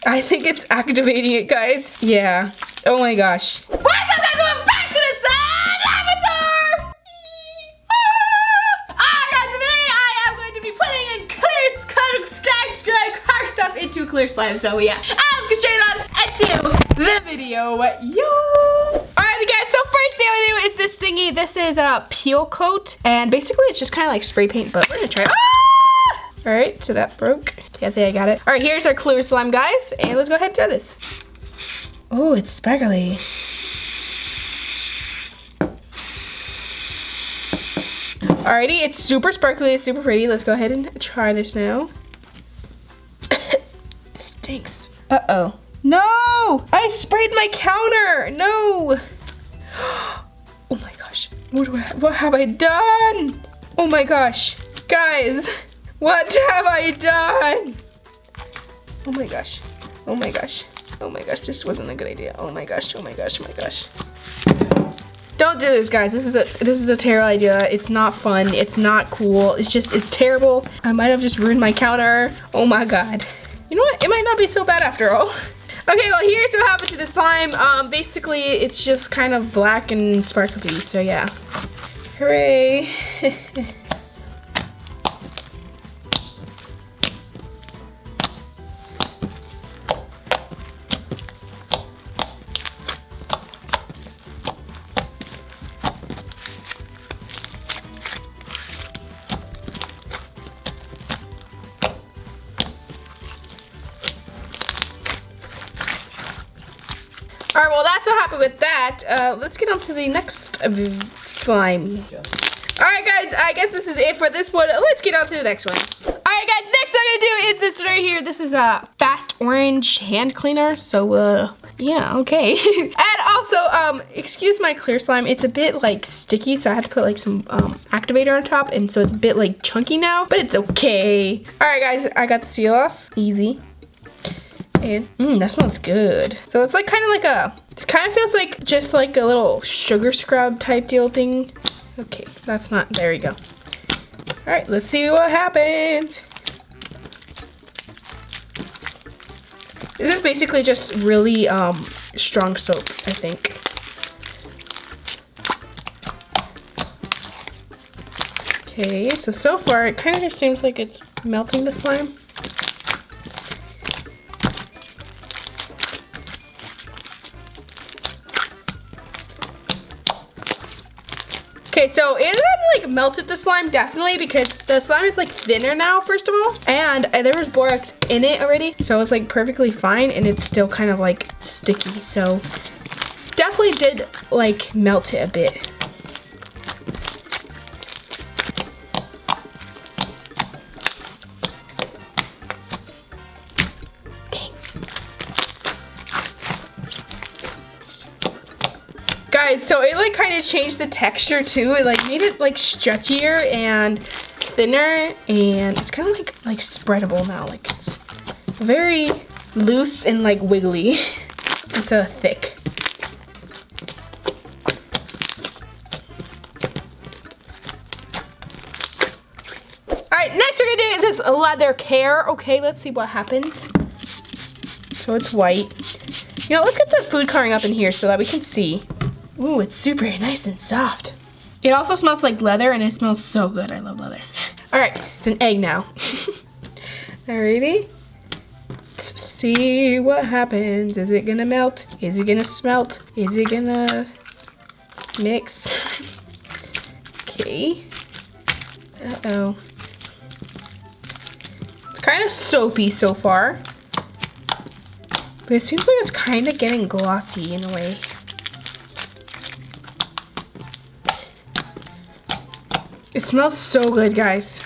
I think it's activating it, guys. Yeah. Oh my gosh. What's up, guys? Welcome back to the Slimeatory! Today I am going to be putting in car stuff into clear slime. So yeah, let's get straight on into the video. Alright, guys, so first thing I'm gonna do is this thingy. This is a peel coat, and basically it's just kind of like spray paint, but we're gonna try it. Alright, so that broke. Yeah, I think I got it. Alright, here's our clear slime, guys, and let's go ahead and try this. Oh, it's sparkly. Alrighty, it's super sparkly, it's super pretty. Let's go ahead and try this now. Stinks. Uh-oh. No! I sprayed my counter! No! Oh my gosh. What have I done? Oh my gosh. Guys, what have I done? Oh my gosh. Oh my gosh. Oh my gosh, this wasn't a good idea. Oh my gosh, oh my gosh, oh my gosh. Don't do this, guys. This is a terrible idea. It's not fun. It's not cool. It's terrible. I might have just ruined my counter. Oh my god. You know what? It might not be so bad after all. Okay, well, here's what happened to the slime. Basically, it's just kind of black and sparkly, so yeah. Hooray. Alright, well, that's what happened with that. Let's get on to the next slime. Alright, guys, I guess this is it for this one. Let's get on to the next one. Alright, guys, next I'm gonna do is this right here. This is a fast orange hand cleaner. So, yeah, okay. And also, excuse my clear slime. It's a bit, like, sticky, so I had to put, like, some activator on top, and so it's a bit, like, chunky now, but it's okay. Alright, guys, I got the seal off. Easy. And that smells good. So it's like kind of like it kind of feels like just like a little sugar scrub type deal thing. Okay, that's not, there we go. All right, let's see what happens. This is basically just really strong soap, I think. Okay, so far it kind of just seems like it's melting the slime. Okay, so it hasn't like melted the slime, definitely, because the slime is like thinner now, first of all, and there was borax in it already, so it's like perfectly fine, and it's still kind of like sticky, so definitely did like melt it a bit. Guys, so it like kind of changed the texture too. It like made it like stretchier and thinner, and it's kind of like spreadable now. Like it's very loose and like wiggly. It's a thick. Alright, next we're gonna do is this leather care. Okay, let's see what happens. So it's white. You know, let's get the food coloring up in here so that we can see. Ooh, it's super nice and soft. It also smells like leather, and it smells so good. I love leather. All right, it's an egg now. Alrighty. Let's see what happens. Is it gonna melt? Is it gonna smelt? Is it gonna mix? Okay. Uh-oh. It's kind of soapy so far. But it seems like it's kind of getting glossy in a way. It smells so good, guys.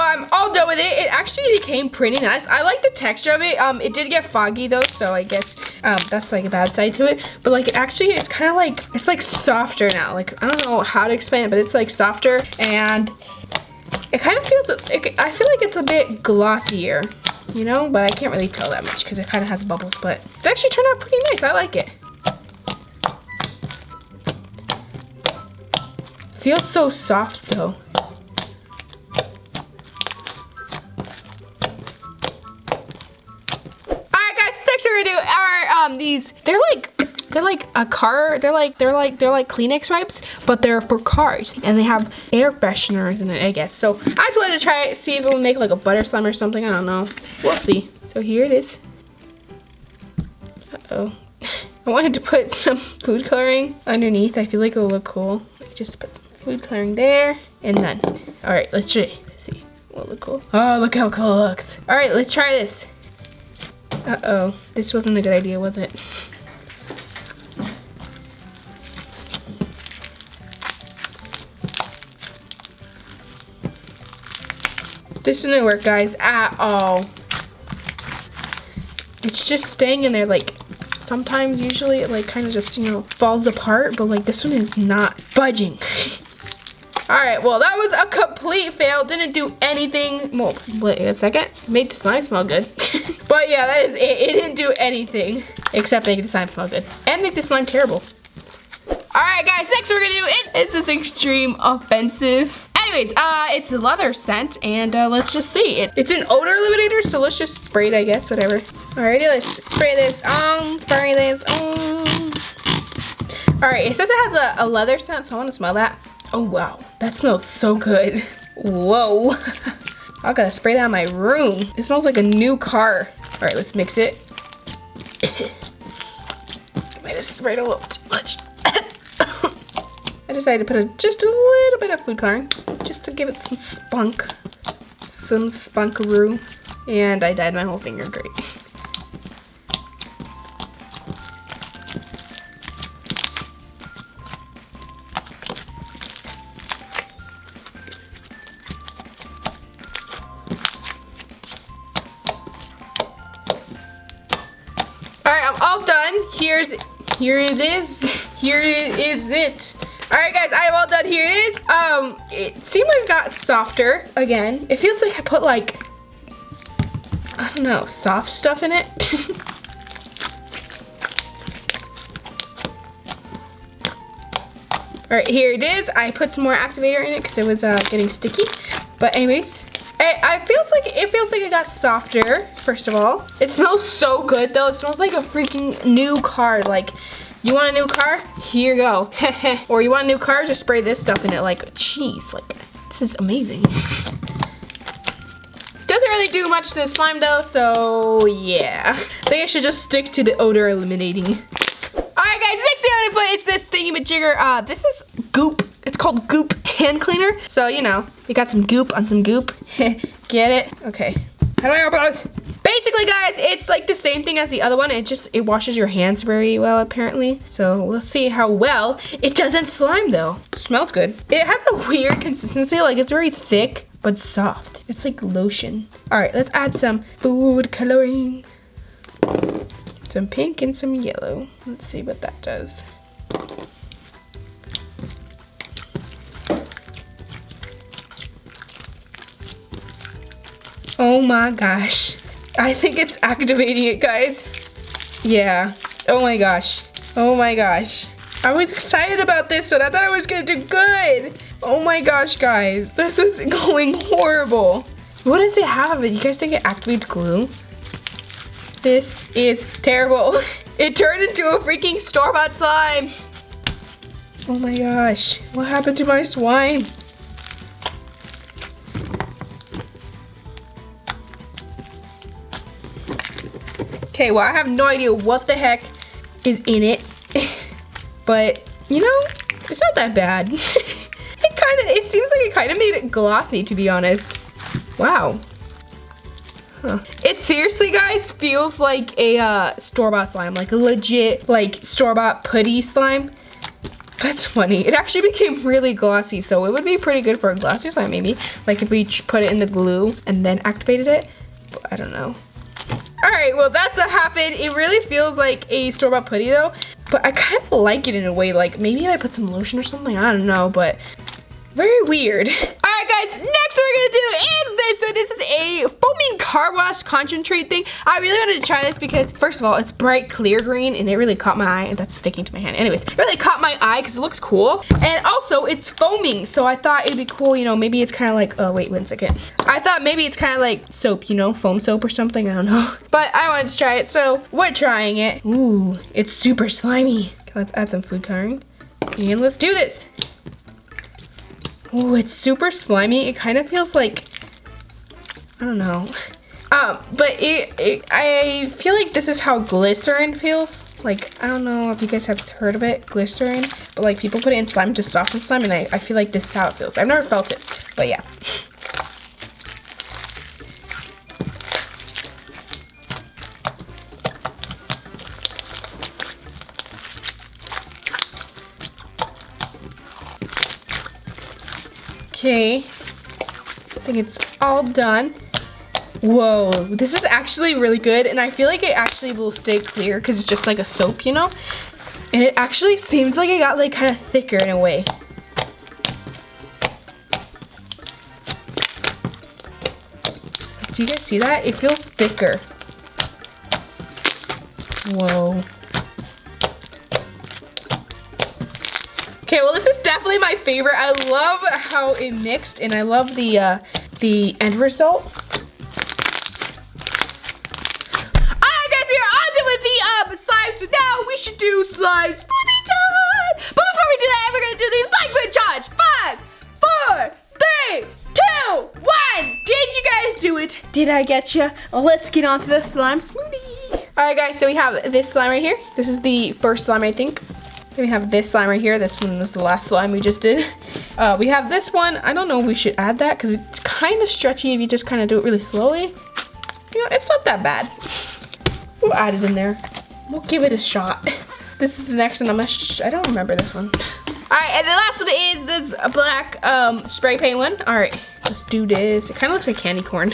I'm all done with it. It actually became pretty nice. I like the texture of it. It did get foggy though, so I guess That's like a bad side to it. But like actually it's kind of like, it's like softer now. Like I don't know how to explain it, but it's like softer and it kind of feels, I feel like it's a bit glossier, you know, but I can't really tell that much because it kind of has bubbles, but it actually turned out pretty nice. I like it. Feels so soft though. Alright guys, next we're gonna do our these, they're like a car, they're like Kleenex wipes, but they're for cars and they have air fresheners in it, I guess. So I just wanted to try it, see if it would make like a butter slime or something. I don't know. We'll see. So here it is. Uh-oh. I wanted to put some food coloring underneath. I feel like it'll look cool. Just put some food coloring there and then. Alright, let's see. Will it look cool? Oh, look how cool it looks. Alright, let's try this. Uh-oh. This wasn't a good idea, was it? This didn't work, guys, at all. It's just staying in there, like, sometimes, usually, it, like, kind of just, you know, falls apart, but, like, this one is not budging. Alright, well, that was a complete fail. Didn't do anything. Well, wait a second. Made the slime smell good. But, yeah, that is it. It didn't do anything except make the slime smell good. And make the slime terrible. Alright, guys, next we're gonna do is this extreme offensive. Anyways, it's a leather scent, and let's just see. It's an odor eliminator, so let's just spray it, I guess, whatever. Alrighty, let's spray this on, spray this on. Alright, it says it has a leather scent, so I want to smell that. Oh, wow, that smells so good. Whoa. I gotta spray that in my room. It smells like a new car. Alright, let's mix it. I might have sprayed a little too much. I decided to put just a little bit of food coloring, just to give it some spunkaroo, and I dyed my whole finger. Great. All right, I'm all done. Here it is. Here is it. Alright guys, I am all done. Here it is. It seemed like it got softer again. It feels like I put like, I don't know, soft stuff in it. Alright, here it is. I put some more activator in it because it was getting sticky. But anyways, it feels like it got softer, first of all. It smells so good though. It smells like a freaking new car. Like, you want a new car? Here you go. Or you want a new car? Just spray this stuff in it like cheese. Like, this is amazing. Doesn't really do much to the slime though, so yeah. I think I should just stick to the odor eliminating. Alright guys, next thing I'm gonna put is this thingy-majigger. This is Goop. It's called Goop hand cleaner. So, you know, we got some goop on some goop. Get it? Okay. How do I open this? Basically, guys, it's like the same thing as the other one. It washes your hands very well, apparently. So we'll see how well it doesn't slime, though. It smells good. It has a weird consistency. Like, it's very thick, but soft. It's like lotion. All right, let's add some food coloring. Some pink and some yellow. Let's see what that does. Oh my gosh. I think it's activating it, guys. Yeah. Oh my gosh. Oh my gosh. I was excited about this one. I thought I was gonna do good. Oh my gosh, guys. This is going horrible. What does it have? Do you guys think it activates glue? This is terrible. It turned into a freaking store-bought slime. Oh my gosh. What happened to my slime? Okay, well, I have no idea what the heck is in it, but you know, it's not that bad. It seems like it kind of made it glossy, to be honest. Wow. Huh. It seriously, guys, feels like a store-bought slime, like a legit, like store-bought putty slime. That's funny. It actually became really glossy, so it would be pretty good for a glossy slime, maybe. Like if we put it in the glue and then activated it. But I don't know. All right, well that's what happened. It really feels like a store-bought putty though, but I kind of like it in a way. Like maybe if I put some lotion or something, I don't know, but very weird. All right, guys, next we're gonna do is this one. This is a foaming car wash concentrate thing. I really wanted to try this because first of all, it's bright clear green and it really caught my eye. That's sticking to my hand. Anyways, it really caught my eye because it looks cool. And also it's foaming, so I thought it'd be cool, you know, maybe it's kind of like, oh wait, 1 second. I thought maybe it's kind of like soap, you know, foam soap or something, I don't know. But I wanted to try it, so we're trying it. Ooh, it's super slimy. Okay, let's add some food coloring and let's do this. Oh, it's super slimy. It kind of feels like, I don't know. But I feel like this is how glycerin feels. Like, I don't know if you guys have heard of it, glycerin. But like people put it in slime to soften slime and I feel like this is how it feels. I've never felt it, but yeah. Okay, I think it's all done. Whoa, this is actually really good, and I feel like it actually will stay clear because it's just like a soap, you know? And it actually seems like it got like kind of thicker in a way. Do you guys see that? It feels thicker. Whoa. Okay, well this is definitely my favorite. I love how it mixed and I love the end result. Alright guys, we are on to with the slime. So now we should do slime smoothie time. But before we do that, we're gonna do the slime food challenge. 5, 4, 3, 2, 1. Did you guys do it? Did I get you? Well, let's get on to the slime smoothie. Alright guys, so we have this slime right here. This is the first slime, I think. We have this slime right here. This one was the last slime we just did. We have this one. I don't know if we should add that because it's kind of stretchy if you just kind of do it really slowly. You know, it's not that bad. We'll add it in there. We'll give it a shot. This is the next one. I don't remember this one. All right, and the last one is this black spray paint one. All right, let's do this. It kind of looks like candy corn.